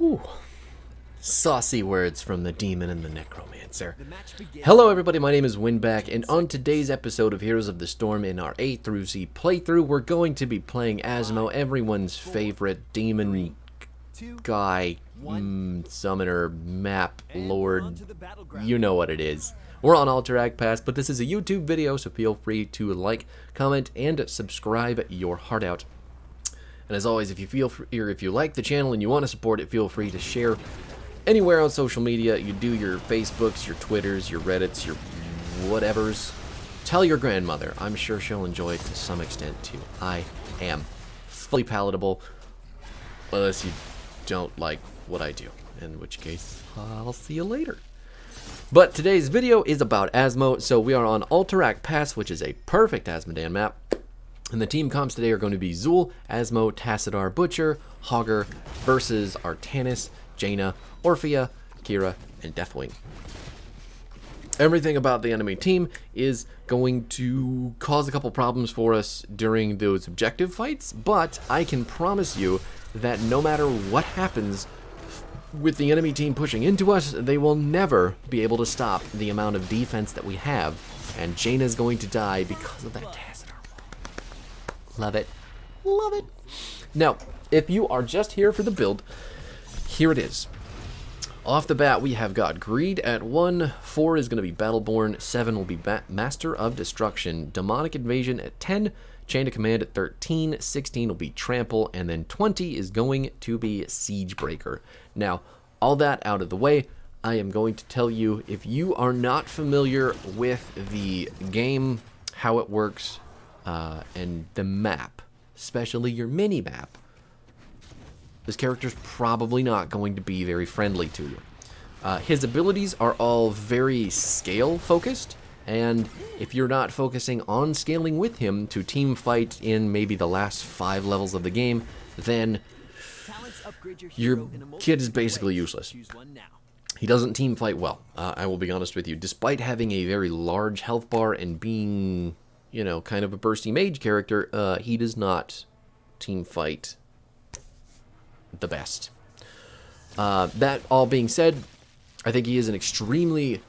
Ooh. Saucy words from the demon and the necromancer. Hello everybody, my name is Winback, and on today's episode of Heroes of the Storm in our A through Z playthrough, we're going to be playing Azmo, everyone's favorite demon guy, summoner, map, lord, you know what it is. We're on Alterac Pass, but this is a YouTube video, so feel free to like, comment, and subscribe your heart out. And as always, if you like the channel and you want to support it, feel free to share anywhere on social media. You do your Facebooks, your Twitters, your Reddits, your whatevers. Tell your grandmother. I'm sure she'll enjoy it to some extent too. I am fully palatable, unless you don't like what I do, in which case I'll see you later. But today's video is about Azmo, so we are on Alterac Pass, which is a perfect Azmodan map. And the team comps today are going to be Soooooo, Azmo, Tassadar, Butcher, Hogger versus Artanis, Jaina, Orphea, Kira, and Deathwing. Everything about the enemy team is going to cause a couple problems for us during those objective fights, but I can promise you that no matter what happens with the enemy team pushing into us, they will never be able to stop the amount of defense that we have, and Jaina's going to die because of that Tassadar. Love it. Love it. Now, if you are just here for the build, here it is. Off the bat, we have got Greed at 1, 4 is going to be Battleborn, 7 will be Master of Destruction, Demonic Invasion at 10, Chain of Command at 13, 16 will be Trample, and then 20 is going to be Siegebreaker. Now, all that out of the way, I am going to tell you, if you are not familiar with the game, how it works, and the map, especially your mini-map, this character's probably not going to be very friendly to you. His abilities are all very scale-focused, and if you're not focusing on scaling with him to team fight in maybe the last 5 levels of the game, then your kid is basically useless. He doesn't team fight well, I will be honest with you. Despite having a very large health bar and being, you know, kind of a bursty mage character, he does not team fight the best. That all being said, I think he is an extremely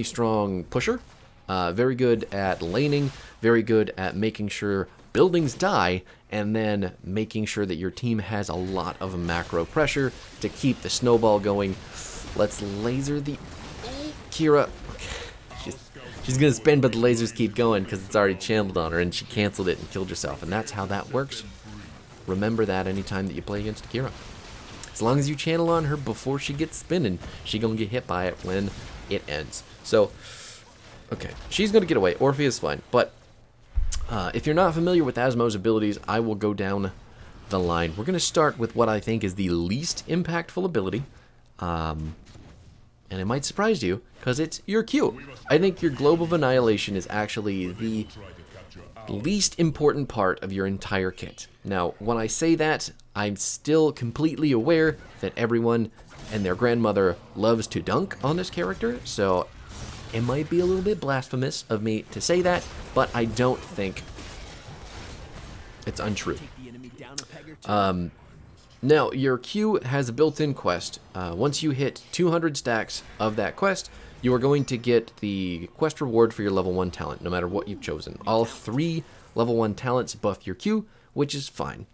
strong pusher. Very good at laning, very good at making sure buildings die, and then making sure that your team has a lot of macro pressure to keep the snowball going. Let's laser the Kira. She's gonna spin, but the lasers keep going because it's already channeled on her, and she canceled it and killed herself, and that's how that works. Remember that anytime that you play against Kira. As long as you channel on her before she gets spinning, she gonna get hit by it when it ends. So, okay, she's gonna get away. Orphea's fine, but if you're not familiar with Azmo's abilities, I will go down the line. We're gonna start with what I think is the least impactful ability, and it might surprise you because it's your Q. I think your Globe of Annihilation is actually the least important part of your entire kit. Now, when I say that, I'm still completely aware that everyone and their grandmother loves to dunk on this character, so it might be a little bit blasphemous of me to say that, but I don't think it's untrue. Now, your Q has a built-in quest. Once you hit 200 stacks of that quest, you are going to get the quest reward for your level 1 talent, no matter what you've chosen. All 3 level 1 talents buff your Q, which is fine.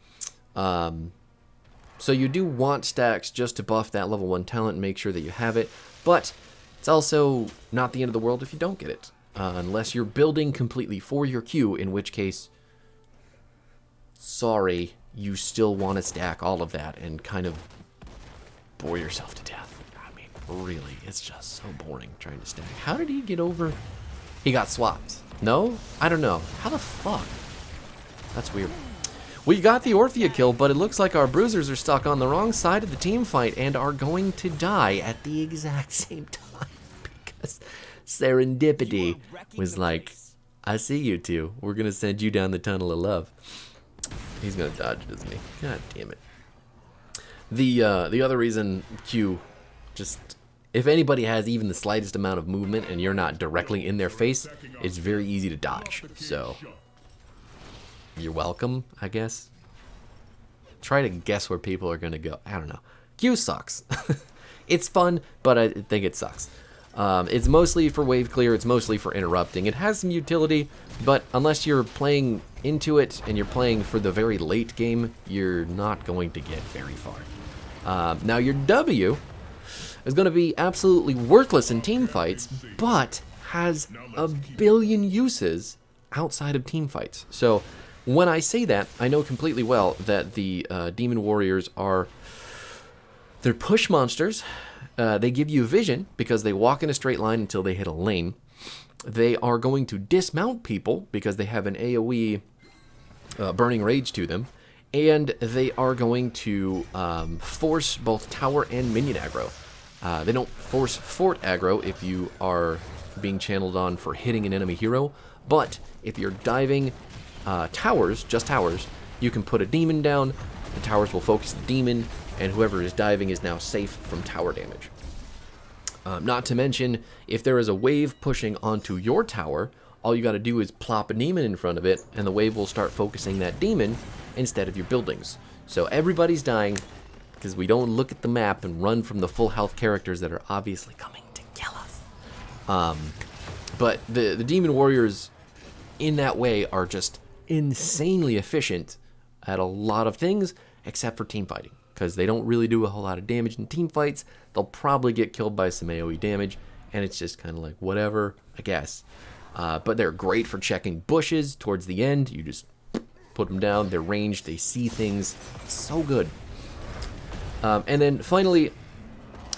So you do want stacks just to buff that level 1 talent and make sure that you have it, but it's also not the end of the world if you don't get it, unless you're building completely for your Q, in which case, sorry, you still want to stack all of that and kind of bore yourself to death. Really, it's just so boring trying to stack. How did he get over? He got swapped. No? I don't know. How the fuck? That's weird. We got the Orphea kill, but it looks like our bruisers are stuck on the wrong side of the team fight and are going to die at the exact same time because serendipity was like, I see you two. We're going to send you down the tunnel of love. He's going to dodge, doesn't he? God damn it. The other reason Q just... If anybody has even the slightest amount of movement and you're not directly in their face, it's very easy to dodge. So, you're welcome, I guess. Try to guess where people are going to go. I don't know. Q sucks. It's fun, but I think it sucks. It's mostly for wave clear, it's mostly for interrupting. It has some utility, but unless you're playing into it and you're playing for the very late game, you're not going to get very far. Now your W is going to be absolutely worthless in team fights, but has a billion uses outside of team fights. So when I say that, I know completely well that the Demon Warriors they're push monsters. They give you vision because they walk in a straight line until they hit a lane. They are going to dismount people because they have an AoE burning rage to them. And they are going to force both tower and minion aggro. They don't force fort aggro if you are being channeled on for hitting an enemy hero. But if you're diving towers, just towers, you can put a demon down. The towers will focus the demon, and whoever is diving is now safe from tower damage. Not to mention, if there is a wave pushing onto your tower, all you got to do is plop a demon in front of it, and the wave will start focusing that demon instead of your buildings. So everybody's dying because we don't look at the map and run from the full health characters that are obviously coming to kill us. But the Demon Warriors in that way are just insanely efficient at a lot of things except for team fighting, because they don't really do a whole lot of damage in team fights. They'll probably get killed by some AoE damage, and it's just kind of like whatever, I guess. But they're great for checking bushes towards the end. You just put them down, they're ranged, they see things. It's so good. And then finally,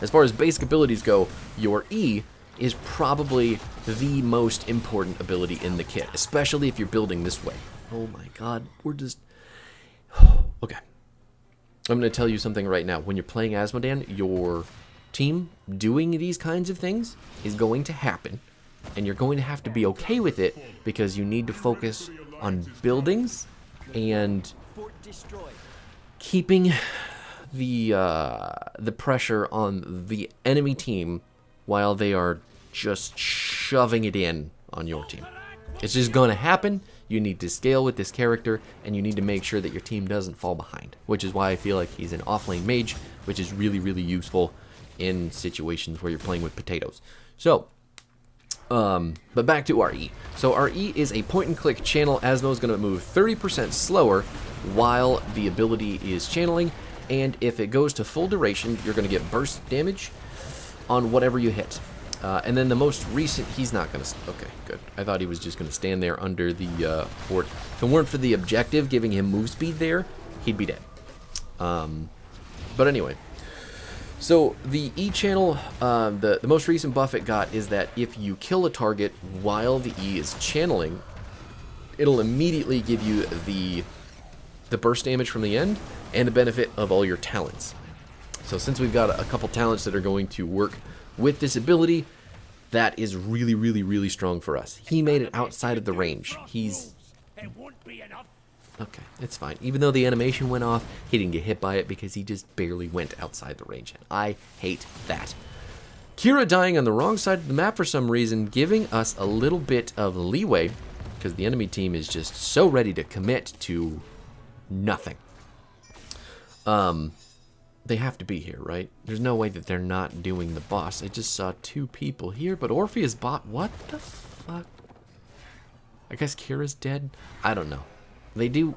as far as basic abilities go, your E is probably the most important ability in the kit, especially if you're building this way. Oh my god, we're just... Okay. I'm going to tell you something right now. When you're playing Azmodan, your team doing these kinds of things is going to happen, and you're going to have to be okay with it because you need to focus on buildings and keeping the pressure on the enemy team while they are just shoving it in on your team. It's just going to happen. You need to scale with this character, and you need to make sure that your team doesn't fall behind, which is why I feel like he's an offlane mage, which is really, really useful in situations where you're playing with potatoes. So, but back to RE. So RE is a point-and-click channel. Azmo is going to move 30% slower while the ability is channeling, and if it goes to full duration, you're going to get burst damage on whatever you hit. And then the most recent, he's not going to... Okay, good. I thought he was just going to stand there under the fort. If it weren't for the objective giving him move speed there, he'd be dead. But anyway. So the E channel, the most recent buff it got is that if you kill a target while the E is channeling, it'll immediately give you the burst damage from the end and the benefit of all your talents. So since we've got a couple talents that are going to work with this ability, that is really, really, really strong for us. He made it outside of the range. He's... Okay, it's fine. Even though the animation went off, he didn't get hit by it because he just barely went outside the range. And I hate that. Kira dying on the wrong side of the map for some reason, giving us a little bit of leeway because the enemy team is just so ready to commit to nothing. They have to be here, right? There's no way that they're not doing the boss. I just saw 2 people here, but Orpheus bot... What the fuck? I guess Kira's dead? I don't know. They do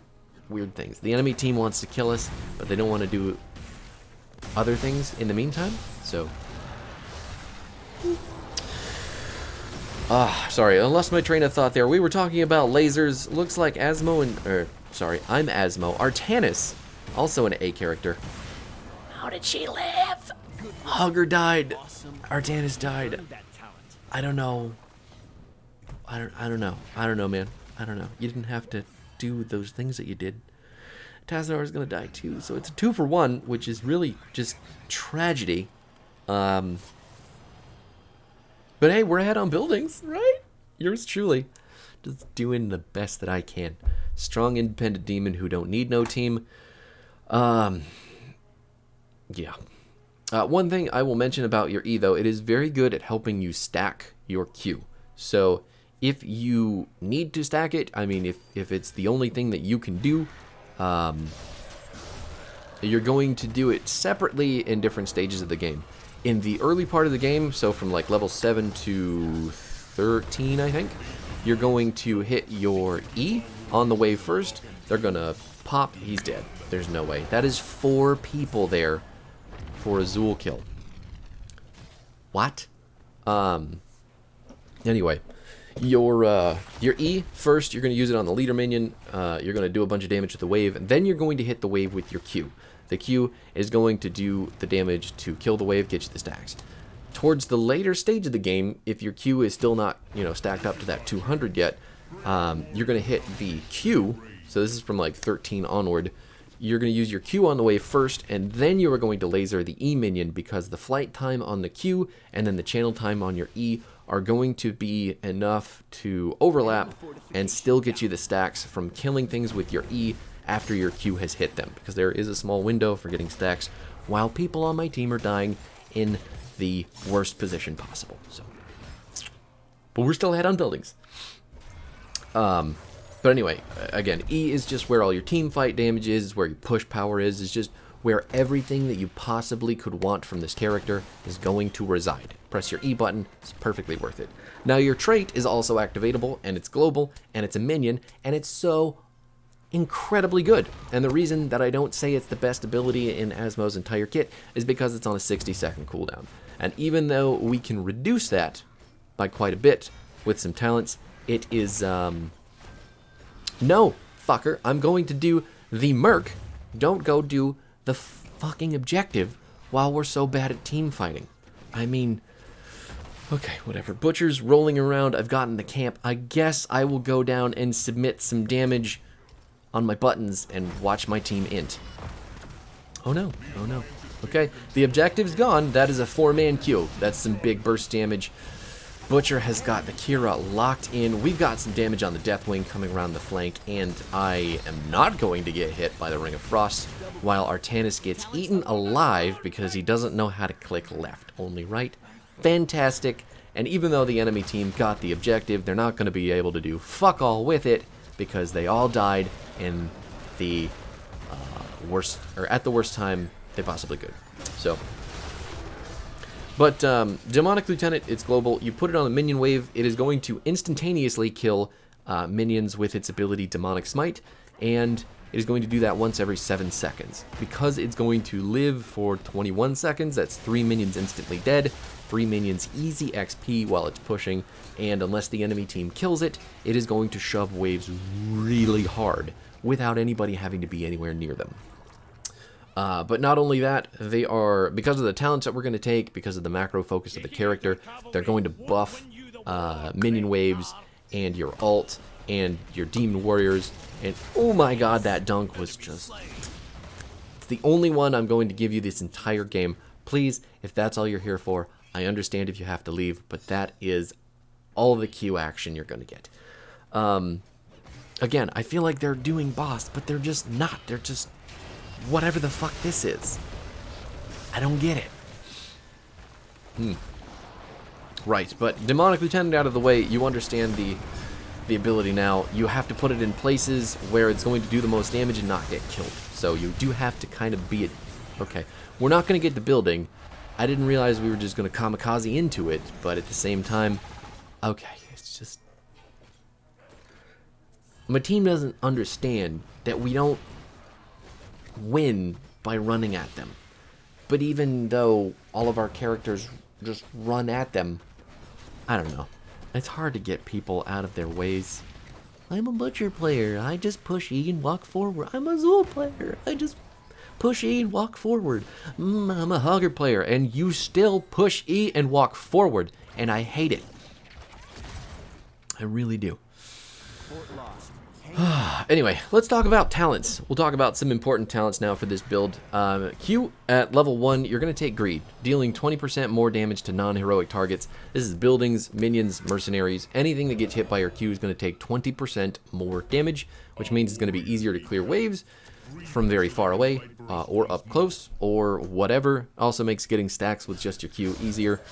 weird things. The enemy team wants to kill us, but they don't want to do other things in the meantime, so... Sorry, I lost my train of thought there. We were talking about lasers. Looks like Azmo and... sorry, I'm Azmo. Artanis, also an A character. How did she live? Hugger died. Artanis died. I don't know. I don't know. I don't know, man. I don't know. You didn't have to do those things that you did. Tazar is gonna die too, so it's a 2-for-1, which is really just tragedy. But hey, we're ahead on buildings, right? Yours truly. Just doing the best that I can. Strong, independent demon who don't need no team. Yeah. One thing I will mention about your E, though, it is very good at helping you stack your Q. So if you need to stack it, I mean, if it's the only thing that you can do, you're going to do it separately in different stages of the game. In the early part of the game, so from like level 7 to 13, I think, you're going to hit your E on the wave first. They're going to pop. He's dead. There's no way. That is 4 people there for a Zool kill. What? Anyway, your E first, you're going to use it on the leader minion. You're going to do a bunch of damage with the wave, and then you're going to hit the wave with your Q. The Q is going to do the damage to kill the wave, get you the stacks. Towards the later stage of the game, if your Q is still not, stacked up to that 200 yet, you're going to hit the Q. So this is from like 13 onward. You're going to use your Q on the wave first, and then you are going to laser the E minion, because the flight time on the Q and then the channel time on your E are going to be enough to overlap and still get you the stacks from killing things with your E after your Q has hit them, because there is a small window for getting stacks while people on my team are dying in the worst position possible. So, but we're still ahead on buildings. But anyway, again, E is just where all your team fight damage is, where your push power is. It's just where everything that you possibly could want from this character is going to reside. Press your E button, it's perfectly worth it. Now your trait is also activatable, and it's global, and it's a minion, and it's so incredibly good. And the reason that I don't say it's the best ability in Azmo's entire kit is because it's on a 60-second cooldown. And even though we can reduce that by quite a bit with some talents, it is, no, fucker, I'm going to do the Merc. Don't go do the fucking objective while we're so bad at team fighting. I mean, okay, whatever. Butcher's rolling around. I've gotten the camp. I guess I will go down and submit some damage on my buttons and watch my team int. Oh no, oh no. Okay, the objective's gone. That is a 4-man queue. That's some big burst damage. Butcher has got the Kira locked in. We've got some damage on the Deathwing coming around the flank, and I am not going to get hit by the Ring of Frost, while Artanis gets eaten alive because he doesn't know how to click left, only right. Fantastic. And even though the enemy team got the objective, they're not going to be able to do fuck all with it, because they all died in the at the worst time they possibly could. So, but Demonic Lieutenant, it's global. You put it on a minion wave, it is going to instantaneously kill minions with its ability Demonic Smite, and it is going to do that once every 7 seconds. Because it's going to live for 21 seconds, that's 3 minions instantly dead, 3 minions easy XP while it's pushing, and unless the enemy team kills it, it is going to shove waves really hard without anybody having to be anywhere near them. But not only that, they are, because of the talents that we're going to take, because of the macro focus of the character, they're going to buff minion waves and your ult and your demon warriors. And oh my god, that dunk was just... It's the only one I'm going to give you this entire game. Please, if that's all you're here for, I understand if you have to leave, but that is all the Q action you're going to get. Again, I feel like they're doing boss, but they're just not. They're just whatever the fuck this is. I don't get it. Right, but Demonic Lieutenant out of the way, you understand the ability now. You have to put it in places where it's going to do the most damage and not get killed. So you do have to kind of be it. Okay, we're not going to get the building. I didn't realize we were just going to kamikaze into it, but at the same time, okay, it's just... My team doesn't understand that we don't win by running at them. But even though all of our characters just run at them, I don't know. It's hard to get people out of their ways. I'm a Butcher player. I just push E and walk forward. I'm a Zool player. I just push E and walk forward. I'm a Hugger player, and you still push E and walk forward, and I hate it. I really do. Anyway, let's talk about talents. We'll talk about some important talents now for this build. Q, at level 1, you're going to take Greed, dealing 20% more damage to non-heroic targets. This is buildings, minions, mercenaries. Anything that gets hit by your Q is going to take 20% more damage, which means it's going to be easier to clear waves from very far away, or up close, or whatever. Also makes getting stacks with just your Q easier.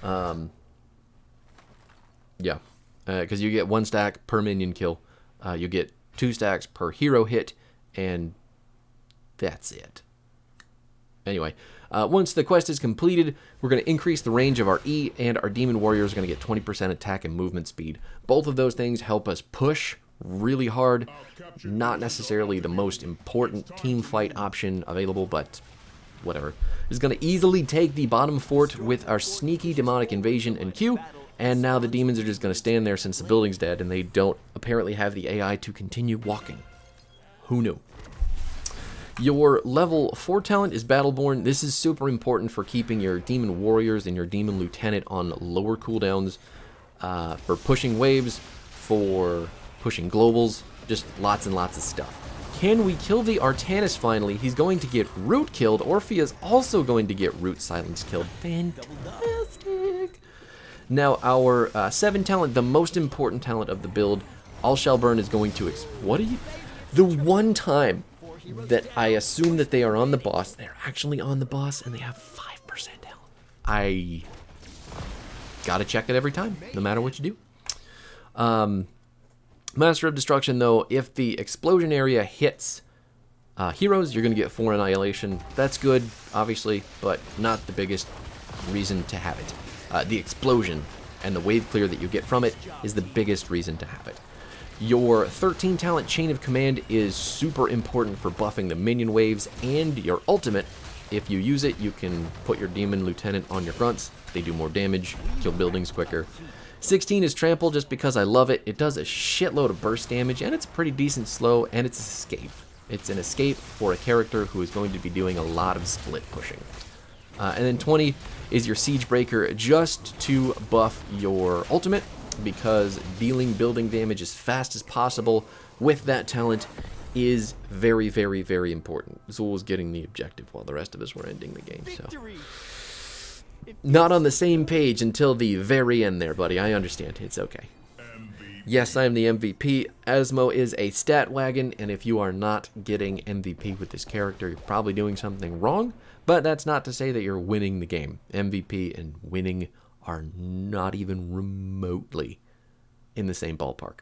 Yeah, because you get 1 stack per minion kill. You get 2 stacks per hero hit, and that's it. Anyway, once the quest is completed, we're going to increase the range of our E, and our demon warrior is going to get 20% attack and movement speed. Both of those things help us push really hard. Not necessarily the most important team fight option available, but whatever. Is going to easily take the bottom fort with our sneaky demonic invasion and Q, and now the demons are just going to stand there since the building's dead, and they don't apparently have the AI to continue walking. Who knew? Your level 4 talent is Battleborn. This is super important for keeping your demon warriors and your demon lieutenant on lower cooldowns, for pushing waves, for pushing globals, just lots and lots of stuff. Can we kill the Artanis finally? He's going to get Root killed. Orphea's also going to get Root Silence killed. Fantastic. Now our 7 talent, the most important talent of the build, All Shall Burn is going to... What are you... The one time that I assume that they are on the boss, they're actually on the boss, and they have 5% health. I gotta check it every time, no matter what you do. Master of Destruction, though, if the explosion area hits heroes, you're gonna get 4 annihilation. That's good, obviously, but not the biggest reason to have it. The explosion and the wave clear that you get from it is the biggest reason to have it. Your 13 talent Chain of Command is super important for buffing the minion waves, and your ultimate, if you use it, you can put your demon lieutenant on your grunts. They do more damage, kill buildings quicker. 16 is Trample just because I love it. It does a shitload of burst damage, and it's pretty decent slow, and it's escape. It's an escape for a character who is going to be doing a lot of split pushing. And then 20 is your Siege Breaker just to buff your ultimate, because dealing building damage as fast as possible with that talent is very, very, very important. Zool was getting the objective while the rest of us were ending the game, so... Not on the same page until the very end there, buddy. I understand. It's okay. Yes, I am the MVP. Azmo is a stat wagon, and if you are not getting MVP with this character, you're probably doing something wrong, but that's not to say that you're winning the game. MVP and winning are not even remotely in the same ballpark.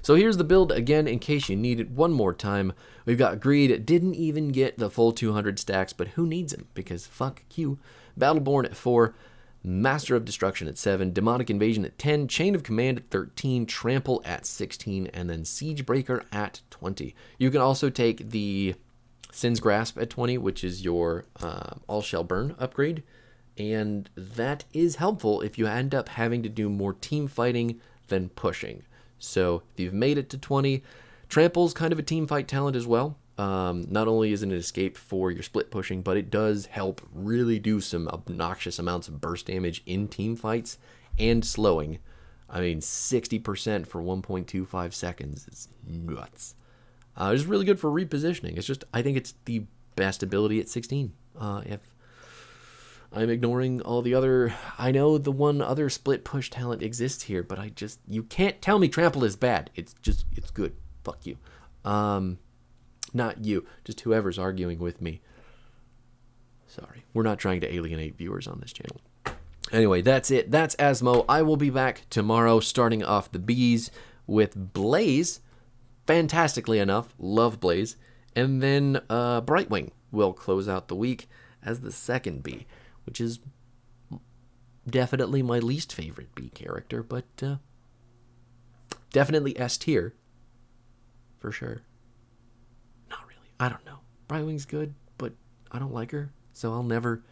So here's the build again in case you need it one more time. We've got Greed, didn't even get the full 200 stacks, but who needs him? Because fuck Q. Battleborn at 4, Master of Destruction at 7, Demonic Invasion at 10, Chain of Command at 13, Trample at 16, and then Siege Breaker at 20. You can also take the Sin's Grasp at 20, which is your All Shall Burn upgrade. And that is helpful if you end up having to do more team fighting than pushing. So if you've made it to 20, Trample's kind of a team fight talent as well. Not only is it an escape for your split pushing, but it does help really do some obnoxious amounts of burst damage in team fights and slowing. I mean, 60% for 1.25 seconds is nuts. It's really good for repositioning. It's just, I think it's the best ability at 16. If I'm ignoring all the other... I know the one other split push talent exists here, but you can't tell me Trample is bad. It's good. Fuck you. Not you. Just whoever's arguing with me. Sorry. We're not trying to alienate viewers on this channel. Anyway, that's it. That's Azmo. I will be back tomorrow starting off the Bs with Blaze. Fantastically enough. Love Blaze. And then Brightwing will close out the week as the second B, which is definitely my least favorite B character, but definitely S tier for sure. Not really. I don't know. Brightwing's good, but I don't like her, so I'll never...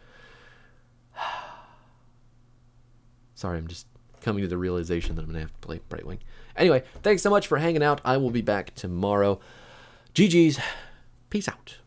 Sorry, I'm just coming to the realization that I'm going to have to play Brightwing. Anyway, thanks so much for hanging out. I will be back tomorrow. GG's. Peace out.